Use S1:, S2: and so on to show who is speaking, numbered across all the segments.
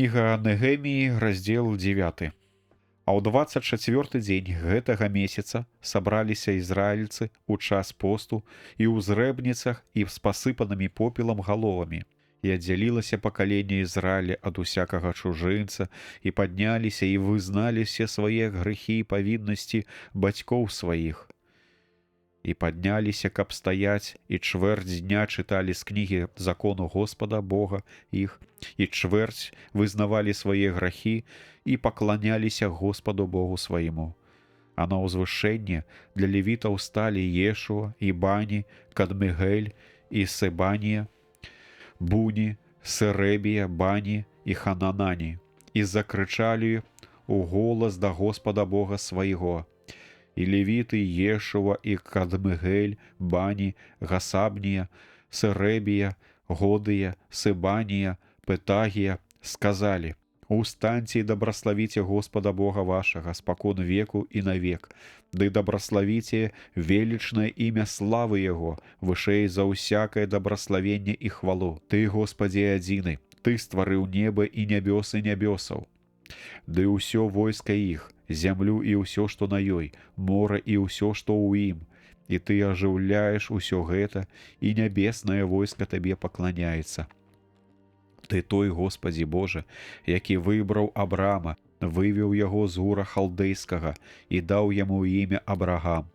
S1: Кніга Нехеміі, раздзел 9. А ў 24 дзень гэтага месяца сабраліся ізраільцы ў час посту і ў зрэбніцах і з пасыпанымі попелам галовамі. І аддзялілася пакаленне Ізраіля ад усякага чужынца, і падняліся і вызналі все свае грэхі і павіннасці бацькоў сваіх. І падняліся, каб стаяць, і чвэрць дня чыталі з кнігі закону Господа Бога іх, і чвэрць вызнавалі свае грахі і пакланяліся Господу Богу свайму. А на ўзвышэнне для левітаў сталі Ешуа і Бані, Кадмігель і Себанія, Буні, Серебія, Бані і Хананані, і закрычалі у голас да Господа Бога свайго. І левіты Ешуа і Кадмігель, Бані, Гасабнія, Серебія, Годыя, Себанія, Петагія сказалі: «Устаньце і дабраславіце Господа Бога вашага спакон веку і навек, ды дабраславіце велічнае імя славы Яго, вышэй за ўсякае дабраславенне і хвалу. Ты, Господзе, адзіны, Ты стварыў неба і нябёсы нябёсаў, ды ўсё войска іх, зямлю і ўсё, што на ёй, мора і ўсё, што ў ім, і Ты ажыўляеш усё гэта, і нябеснае войска Табе пакланяецца. Ты той, Господзі Боже, які выбраў Абрама, вывеў яго з Ура Халдэйскага і даў яму імя Абрагам.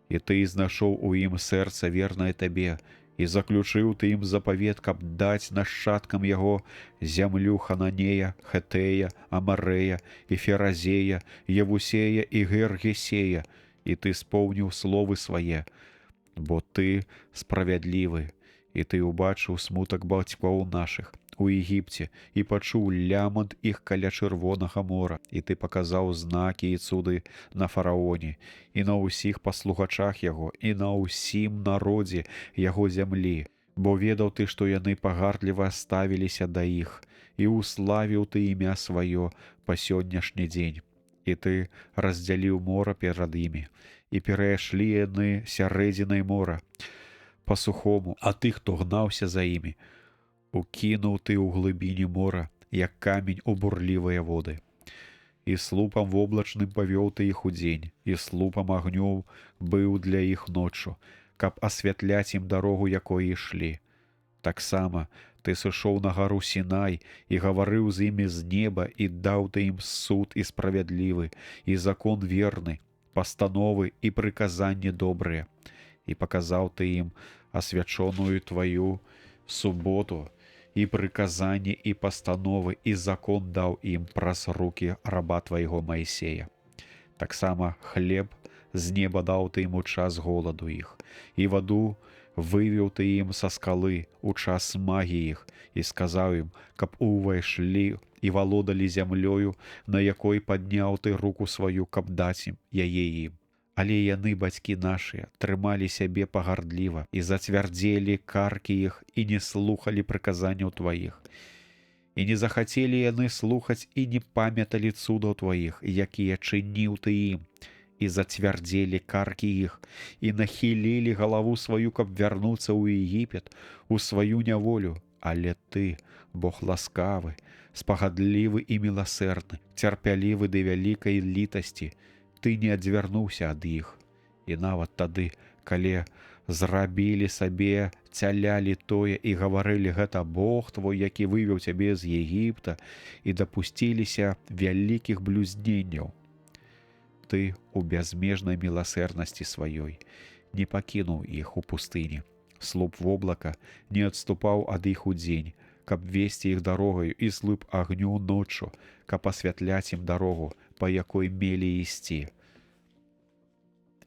S1: І Ты знайшоў у ім сэрца вернае Табе, і заключыў Ты ім запавет, каб даць нашчадкам яго зямлю Хананея, Хетея, Амарэя і Феразея, Евусея і Гергесея, і Ты споўніў словы свае, бо Ты справядлівы, і Ты убачыў смутак бацькоў нашых у Егіпце і пачуў лямант іх каля Чырвонага мора, і Ты паказаў знакі і цуды на фараоне і на ўсіх паслугачах яго і на ўсім народзе яго зямлі, бо ведаў Ты, што яны пагардліва ставіліся да іх, і уславіў Ты імя сваё па сённяшні дзень. І Ты раздзяліў мора перад імі, і перайшлі яны сярэдзінай мора па сухому, а ты, хто гнаўся за імі, укінуў Ты ў глыбіні мора, як камень у бурлівыя воды. І слупам воблачным павёў Ты іх удзень, і слупам агню быў для іх ноччу, каб асвятляць ім дарогу, якой ішлі. Таксама Ты сышоў на гару Сінай і гаварыў з імі з неба, і даў Ты ім суд і справядлівы, і закон верны, пастановы і прыказанні добрыя. І паказаў Ты ім асвячоную Тваю суботу, і прыказанні і пастановы, і закон даў ім праз рукі раба Твайго Маісея. Таксама хлеб з неба даў Ты ім у час голаду іх, і ваду вывеў Ты ім са скалы у час смагі іх, і сказаў ім, каб увайшлі і валодалі зямлёю, на якой падняў Ты руку сваю, каб даць ім яе ім. Але яны, бацькі нашыя, трымалі сябе пагардліва і зацвярдзелі каркі іх і не слухалі прыказанняў Тваіх. І не захацелі яны слухаць і не памяталі цудаў Тваіх, якія чыніў Ты ім, і зацвярдзелі каркі іх, і нахілілі галаву сваю, каб вярнуцца ў Егіпет, у сваю няволю. Але Ты, Бог ласкавы, спагадлівы і міласэрны, цярпялівы да вялікай літасці, Ты не адвярнуўся ад іх. І нават тады, калі зрабілі сабе, цялялі тое і гаварылі: гэта Бог твой, які вывеў цябе з Егіпта, і дапусціліся вялікіх блюзненняў. Ты у бязмежнай міласэрнасці сваёй не пакінуў іх у пустыні. Слуп воблака не адступаў ад іх удзень, каб весці іх дарогаю, і слуп агню ноччу, каб асвятляць ім дарогу, па якой мелі ісці.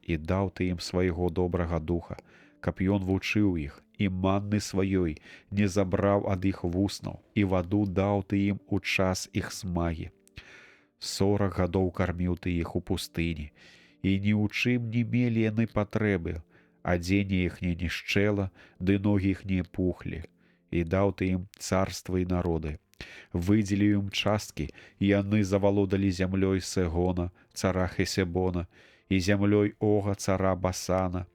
S1: І даў Ты ім свайго добрага духа, каб ён вучыў іх, і манны сваёй не забраў ад іх вуснаў, і ваду даў Ты ім у час іх смагі. 40 гадоў карміў Ты іх у пустыні, і ні ў чым не мелі яны патрэбы, адзенне іхняе не шчэла, ды ногі іхнія пухлі. І даў Ты ім царства і народы. Выдзеліў ім часткі, і яны завалодалі зямлёй Сегона, цара Хесебона, і зямлёй Ога, цара Басана.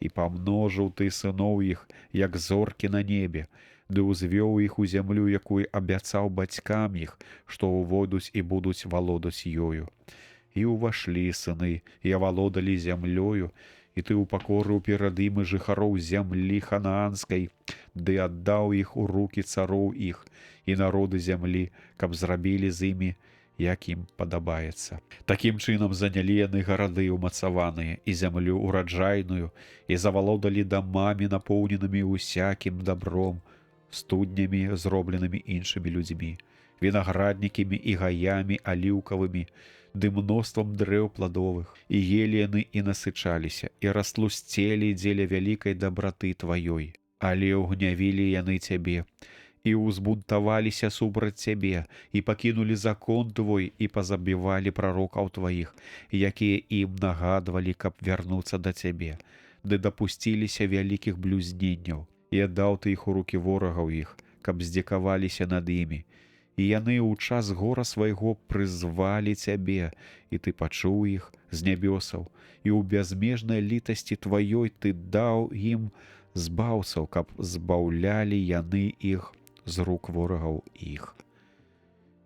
S1: І памножыў Ты сыноў іх, як зоркі на небе, ды ўзвёў іх у зямлю, якую абяцаў бацькам іх, што ўвойдуць і будуць валодаць ёю. І ўвашлі сыны, і авалодалі зямлёю, і ты упакорыў перад ім і жыхароў зямлі ханаанскай, ды аддаў іх у рукі цароў іх і народы зямлі, каб зрабілі з імі, як ім падабаецца. Такім чынам занялі яны гарады ўмацаваныя і зямлю ураджайную, і завалодалі дамамі, напоўненымі усякім дабром, студнямі, зробленымі іншымі людзьмі, вінаграднікамі і гаямі аліўкавымі, ды мноствам дрэў пладовых, і елі яны і насычаліся, і растлусцелі дзеля вялікай дабраты тваёй. Але ўгнявілі яны цябе, і ўзбунтаваліся супраць цябе, і пакінулі закон твой, і пазабівалі прарокаў тваіх, якія ім нагадвалі, каб вярнуцца да цябе, ды дапусціліся вялікіх блюзненняў, і аддаў ты іх у рукі ворагаў іх, каб здзекаваліся над імі. І яны ў час гора свайго прызвалі цябе, і ты пачуў іх з нябёсаў, і ў бязмежнай літасці тваёй ты даў ім збаўцаў, каб збаўлялі яны іх з рук ворагаў іх.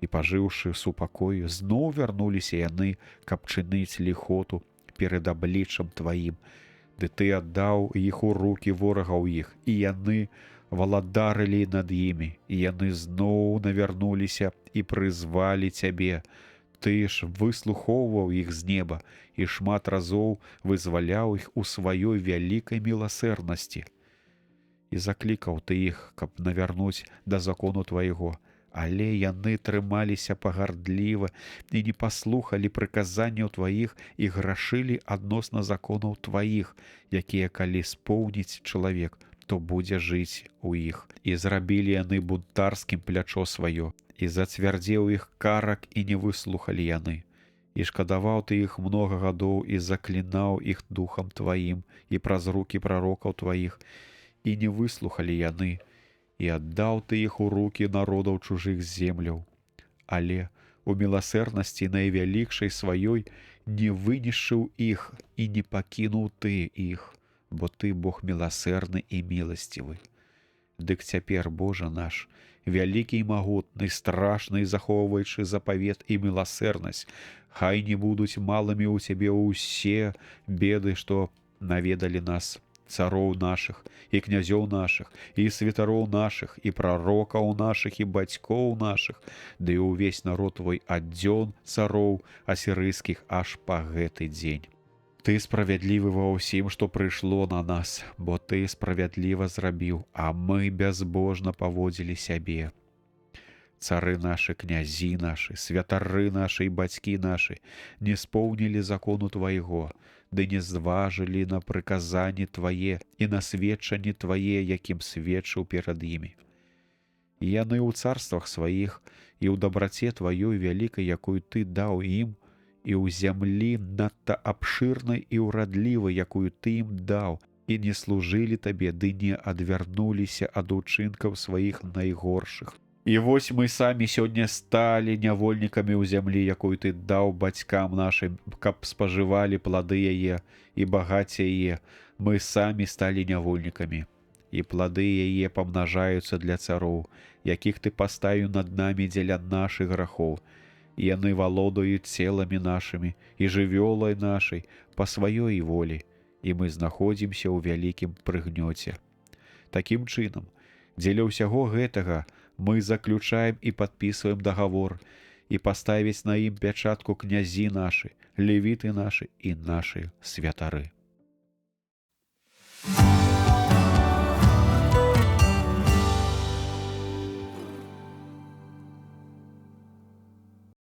S1: І пажыўшы супакою, зноў вярнуліся яны, каб чыніць ліхоту перад абліччам тваім, ды ты аддаў іх у рукі ворагаў іх, і яны валадарылі над імі, і яны зноў навярнуліся і прызвалі цябе. Ты ж выслухоўваў іх з неба і шмат разоў вызваляў іх у сваёй вялікай міласэрнасці. І заклікаў ты іх, каб навярнуць да закону твайго, але яны трымаліся пагардліва і не паслухалі прыказанняў тваіх і грашылі адносна законаў тваіх, якія калі споўніць чалавек, то будзе жыць у іх. І зрабілі яны бунтарскім плячо сваё, і зацвярдзеў іх карак, і не выслухалі яны. І шкадаваў ты іх многа гадоў, і заклінаў іх духам тваім, і праз рукі прарокаў тваіх, і не выслухалі яны, і аддаў ты іх у рукі народаў чужых земляў. Але у міласэрнасці найвялікшай сваёй не вынішчыў іх, і не пакінуў ты іх, бо ты Бог міласэрны і міласцівы. Дык цяпер, Божа наш, вялікі і магутны, страшны, захоўваючы запавет і міласэрнасць, хай не будуць малымі ў цябе ўсе беды, што наведалі нас, цароў нашых, і князёў нашых, і святароў нашых, і прарокаў нашых, і бацькоў нашых, ды і ўвесь народ твой ад дзён цароў асірыйскіх аж па гэты дзень. Ты справядлівы ва ўсім, што прыйшло на нас, бо ты справядліва зрабіў, а мы бязбожна паводзілі сябе. Цары нашы, князі нашы, святары нашы і бацькі нашы не споўнілі закону твайго, ды не зважылі на прыказанні твае і на сведчанні твае, якім сведчыў перад імі. І яны ў царствах сваіх і ў дабраце тваёй вялікай, якую ты даў ім, і ў зямлі надта абшырнай і ўрадлівай, якую ты ім даў, і не служылі табе, ды не адвярнуліся ад учынкаў сваіх найгоршых. І вось мы самі сёння сталі нявольнікамі ў зямлі, якую ты даў бацькам нашым, каб спажывалі плады яе і багацце яе. Мы самі сталі нявольнікамі, і плады яе памнажаюцца для цароў, якіх ты паставіў над намі дзеля нашых грахоў. І яны валодаюць целамі нашымі і жывёлай нашай па сваёй волі, і мы знаходзімся ў вялікім прыгнёце. Такім чынам, дзеля ўсяго гэтага мы заключаем і падпісваем дагавор, і паставіць на ім пячатку князі нашы, левіты нашы і нашы святары.